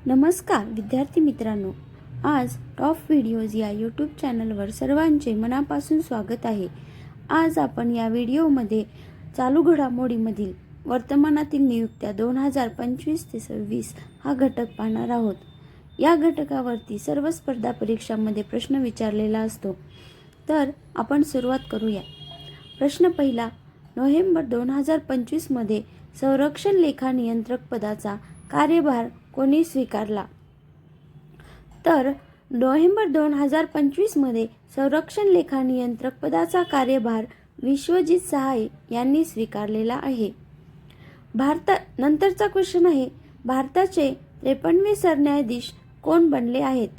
नमस्कार विद्यार्थी मित्रांनो, आज टॉप व्हिडिओज या यूट्यूब चॅनलवर सर्वांचे मनापासून स्वागत आहे। आज आपण या व्हिडिओमध्ये चालू घडामोडीमधील वर्तमानातील नियुक्त्या 2025 ते 26 हा घटक पाहणार आहोत। या घटकावरती सर्व स्पर्धा परीक्षांमध्ये प्रश्न विचारलेला असतो। तर आपण सुरुवात करूया। प्रश्न पहिला, नोव्हेंबर 2025 मध्ये संरक्षण लेखा नियंत्रक पदाचा कार्यभार कोणी स्वीकारला? तर नोव्हेंबर 2025 मध्ये संरक्षण लेखा नियंत्रक पदाचा कार्यभार विश्वजित सहाय यांनी स्वीकारलेला आहे। नंतरचा क्वेश्चन आहे, भारताचे 53वे सरन्यायाधीश कोण बनले आहेत?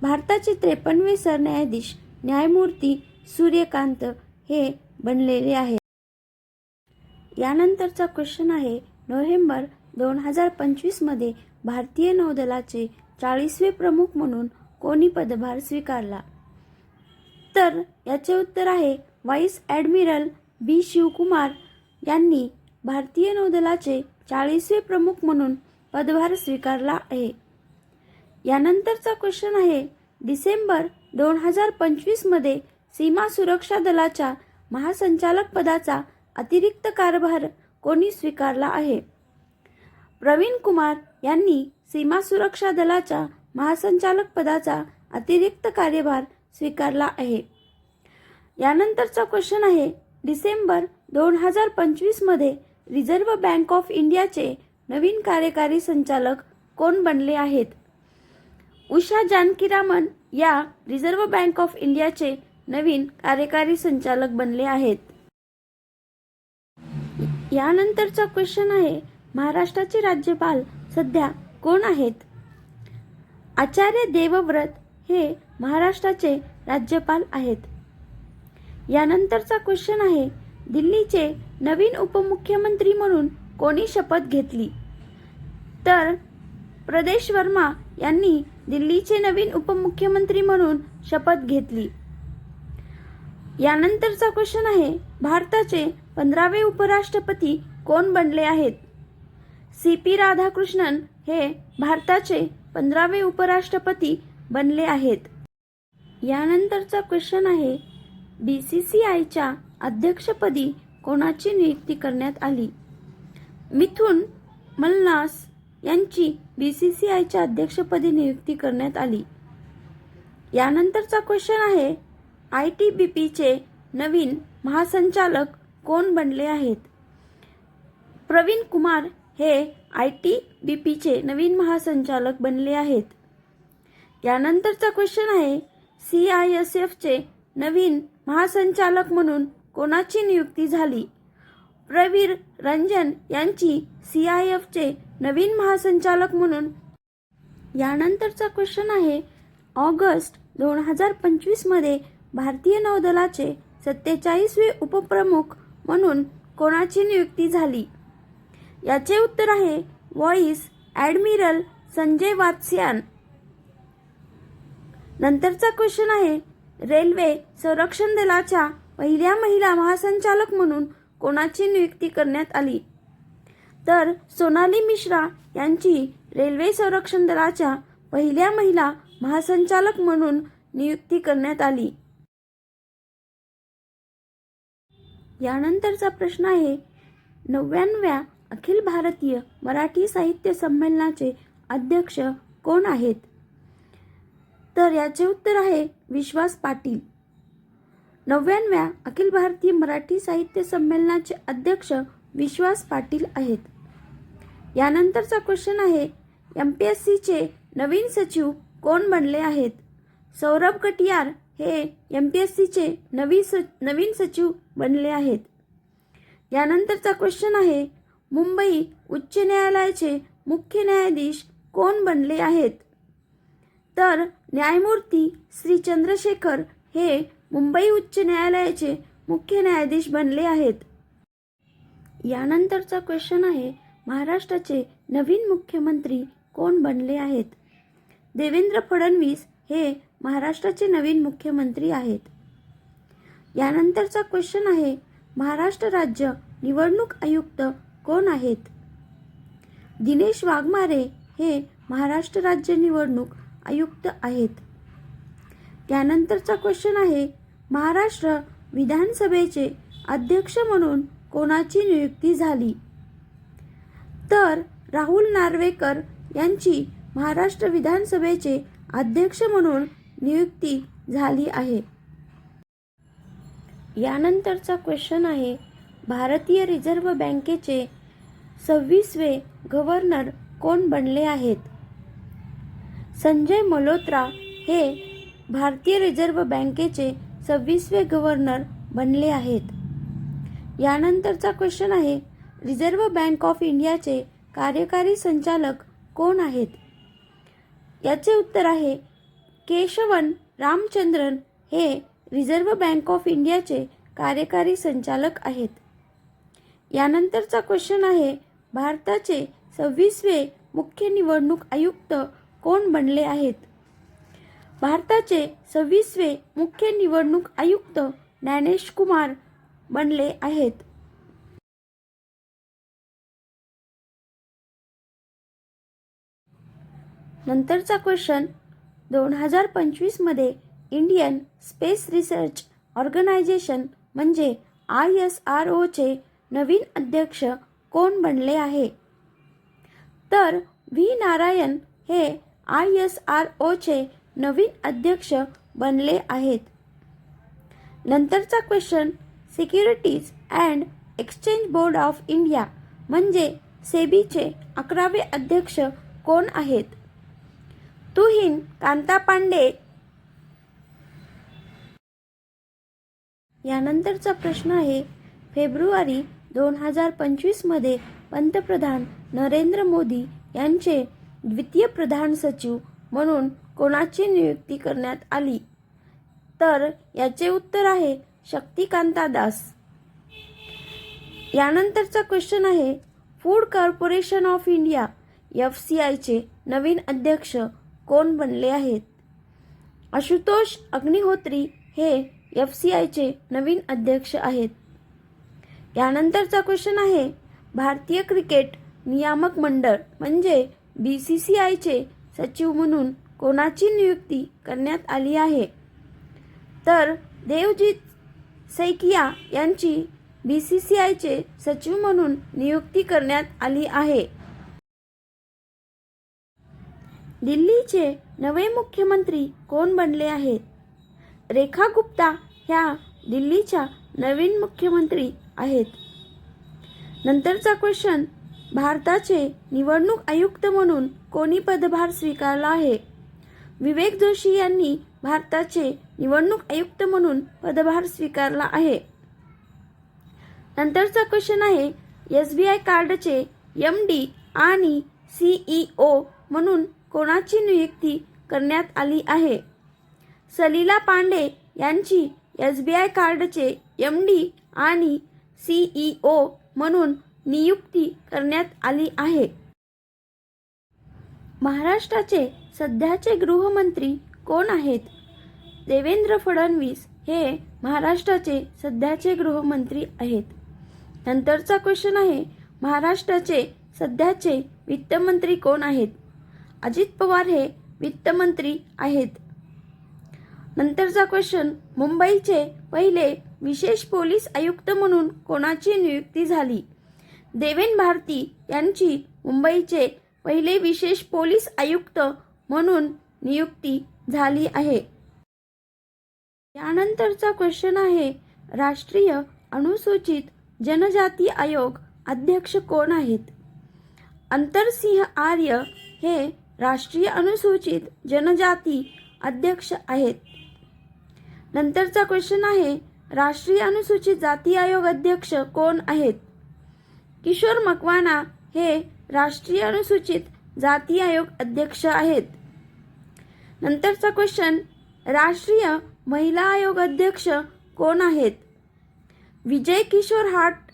भारताचे 53वे सरन्यायाधीश न्यायमूर्ती सूर्यकांत हे बनलेले आहेत। यानंतरचा क्वेश्चन आहे, नोव्हेंबर 2025 मध्ये भारतीय नौदलाचे 40वे प्रमुख म्हणून कोणी पदभार स्वीकारला? तर याचे उत्तर आहे व्हाईस ॲडमिरल बी शिवकुमार यांनी भारतीय नौदलाचे 40वे प्रमुख म्हणून पदभार स्वीकारला आहे। यानंतरचा क्वेश्चन आहे, डिसेंबर 2025 मध्ये सीमा सुरक्षा दलाच्या महासंचालक पदाचा अतिरिक्त कारभार कोणी स्वीकारला आहे? प्रवीण कुमार यांनी सीमा सुरक्षा दलाच्या महासंचालक पदाचा अतिरिक्त कार्यभार स्वीकारला आहे। यानंतरचा क्वेश्चन आहे, डिसेंबर 2025 मध्ये रिझर्व्ह बँक ऑफ इंडियाचे नवीन कार्यकारी संचालक कोण बनले आहेत? उषा जानकीरामन या रिझर्व्ह बँक ऑफ इंडियाचे नवीन कार्यकारी संचालक बनले आहेत। यानंतरचा क्वेश्चन आहे, महाराष्ट्राचे राज्यपाल सध्या कोण आहेत? आचार्य देवव्रत हे महाराष्ट्राचे राज्यपाल आहेत। यानंतरचा क्वेश्चन आहे, दिल्लीचे नवीन उपमुख्यमंत्री म्हणून कोणी शपथ घेतली? तर प्रदेश वर्मा यांनी दिल्लीचे नवीन उपमुख्यमंत्री म्हणून शपथ घेतली। यानंतरचा क्वेश्चन आहे, भारताचे 15वे उपराष्ट्रपती कोण बनले आहेत? सी.पी. राधाकृष्णन हे भारताचे 15वे उपराष्ट्रपती बनले आहेत। यानंतरचा क्वेश्चन आहे, BCCIच्या अध्यक्षपदी कोणाची नियुक्ती करण्यात आली? मिथुन मलनास यांची BCCIच्या अध्यक्षपदी नियुक्ती करण्यात आली। यानंतरचा क्वेश्चन आहे, ITBPचे नवीन महासंचालक कोण बनले आहेत? प्रवीण कुमार हे ITBPचे नवीन महासंचालक बनले आहेत। यानंतरचा क्वेश्चन आहे, CISFचे नवीन महासंचालक म्हणून कोणाची नियुक्ती झाली? प्रवीर रंजन यांची CIFचे नवीन महासंचालक म्हणून। यानंतरचा क्वेश्चन आहे, ऑगस्ट 2025 मध्ये भारतीय नौदलाचे 47वे उपप्रमुख म्हणून कोणाची नियुक्ती झाली? याचे उत्तर आहे व्हाईस ॲडमिरल संजय वात्स्यायन। नंतरचा क्वेश्चन आहे, रेल्वे संरक्षण दलाच्या पहिल्या महिला महासंचालक म्हणून कोणाची नियुक्ती करण्यात आली? तर सोनाली मिश्रा यांची रेल्वे संरक्षण दलाच्या पहिल्या महिला महासंचालक म्हणून नियुक्ती करण्यात आली। यानंतरचा प्रश्न आहे, 90व्या अखिल भारतीय मराठी साहित्य संमेलनाचे अध्यक्ष कोण आहेत? तर याचे उत्तर आहे विश्वास पाटील। 90व्या अखिल भारतीय मराठी साहित्य संमेलनाचे अध्यक्ष विश्वास पाटील आहेत। यानंतरचा क्वेश्चन आहे, MPSCचे नवीन सचिव कोण बनले आहेत? सौरभ कटियार हे MPSCचे नवीन सचिव बनले आहेत। यानंतरचा क्वेश्चन आहे, मुंबई उच्च न्यायालयाचे मुख्य न्यायाधीश कोण बनले आहेत? तर न्यायमूर्ती श्री चंद्रशेखर हे मुंबई उच्च न्यायालयाचे मुख्य न्यायाधीश बनले आहेत। यानंतरचा क्वेश्चन आहे, महाराष्ट्राचे नवीन मुख्यमंत्री कोण बनले आहेत? देवेंद्र फडणवीस हे महाराष्ट्राचे नवीन मुख्यमंत्री आहेत। यानंतरचा क्वेश्चन आहे, महाराष्ट्र राज्य निवडणूक आयुक्त कोण आहेत? दिनेश वाघमारे हे महाराष्ट्र राज्य निवडणूक आयुक्त आहेत. त्यानंतरचा क्वेश्चन आहे, महाराष्ट्र विधानसभेचे अध्यक्ष म्हणून कोणाची नियुक्ती झाली? तर राहुल नार्वेकर यांची महाराष्ट्र विधानसभेचे अध्यक्ष म्हणून नियुक्ती झाली आहे. यानंतरचा क्वेश्चन आहे, भारतीय रिझर्व्ह बँकेचे 26वे गव्हर्नर कोण बनले आहेत? संजय मल्होत्रा हे भारतीय रिझर्व्ह बँकेचे 26वे गव्हर्नर बनले आहेत. यानंतरचा क्वेश्चन आहे, रिझर्व्ह बँक ऑफ इंडियाचे कार्यकारी संचालक कोण आहेत? याचे उत्तर आहे केशवन रामचंद्रन हे रिझर्व्ह बँक ऑफ इंडियाचे कार्यकारी संचालक आहेत. यानंतरचा क्वेश्चन आहे, भारताचे 26वे मुख्य निवडणूक आयुक्त कोण बनले आहेत? भारताचे 26वे मुख्य निवडणूक आयुक्त ज्ञानेश कुमार बनले आहेत. नंतरचा question, 2025 Indian space research organisation म्हणजे ISROचे नवीन अध्यक्ष कोण बनले आहे? तर व्ही नारायण हे ISROचे नवीन अध्यक्ष बनले आहेत. नंतरचा question, securities and exchange board of India म्हणजे सेबीचे 11वे अध्यक्ष कोण आहेत? तुहिन कांता पांडे. यानंतरचा प्रश्न आहे, फेब्रुवारी 2025 पंतप्रधान नरेंद्र मोदी यांचे द्वितीय प्रधान सचिव म्हणून कोणाची नियुक्ती करण्यात आली? तर याचे उत्तर आहे शक्तिकांता दास. यानंतरचा क्वेश्चन आहे, फूड कॉर्पोरेशन ऑफ इंडिया FCIचे नवीन अध्यक्ष कोण बनले आहेत? आशुतोष अग्निहोत्री हे FCIचे नवीन अध्यक्ष आहेत. यानंतरचा क्वेश्चन आहे, भारतीय क्रिकेट नियामक मंडळ म्हणजे BCCIचे सचिव म्हणून कोणाची नियुक्ती करण्यात आली आहे? तर देवजीत सैकिया यांची BCCIचे सचिव म्हणून नियुक्ती करण्यात आली आहे. दिल्लीचे नवे मुख्यमंत्री कोण बनले आहेत? रेखा गुप्ता ह्या दिल्लीच्या नवीन मुख्यमंत्री आहेत. नंतरचा क्वेश्चन, भारताचे निवडणूक आयुक्त म्हणून कोणी पदभार स्वीकारला आहे? विवेक जोशी यांनी भारताचे निवडणूक आयुक्त म्हणून पदभार स्वीकारला आहे. नंतरचा क्वेश्चन आहे, SBI कार्डचे MD आणि CEO म्हणून कोणाची नियुक्ती करण्यात आली आहे? सलीला पांडे यांची SBI कार्डचे MD आणि CEO म्हणून नियुक्ती करण्यात आली आहे. महाराष्ट्राचे सध्याचे गृहमंत्री कोण आहेत? देवेंद्र फडणवीस हे महाराष्ट्राचे सध्याचे गृहमंत्री आहेत. नंतरचा क्वेश्चन आहे, महाराष्ट्राचे सध्याचे वित्तमंत्री कोण आहेत? अजित पवार हे वित्तमंत्री आहेत. नंतरचा क्वेश्चन, मुंबईचे पहिले विशेष पोलीस आयुक्त म्हणून कोणाची नियुक्ती झाली? देवेन भारती यांची मुंबईचे पहिले विशेष पोलीस आयुक्त म्हणून नियुक्ती झाली आहे. यानंतरचा क्वेश्चन आहे, राष्ट्रीय अनुसूचित जनजाती आयोग अध्यक्ष कोण आहेत? अंतरसिंह आर्य हे राष्ट्रीय अनुसूचित जनजाती अध्यक्ष आहेत. नंतरचा क्वेश्चन आहे, राष्ट्रीय अनुसूचित जाती आयोग अध्यक्ष कोण आहेत? किशोर मकवाना हे राष्ट्रीय अनुसूचित जाती आयोग अध्यक्ष आहेत. नंतरचा क्वेश्चन, राष्ट्रीय महिला आयोग अध्यक्ष कोण आहेत? विजय किशोर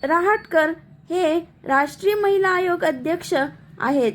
रहाटकर हे राष्ट्रीय महिला आयोग अध्यक्ष आहेत.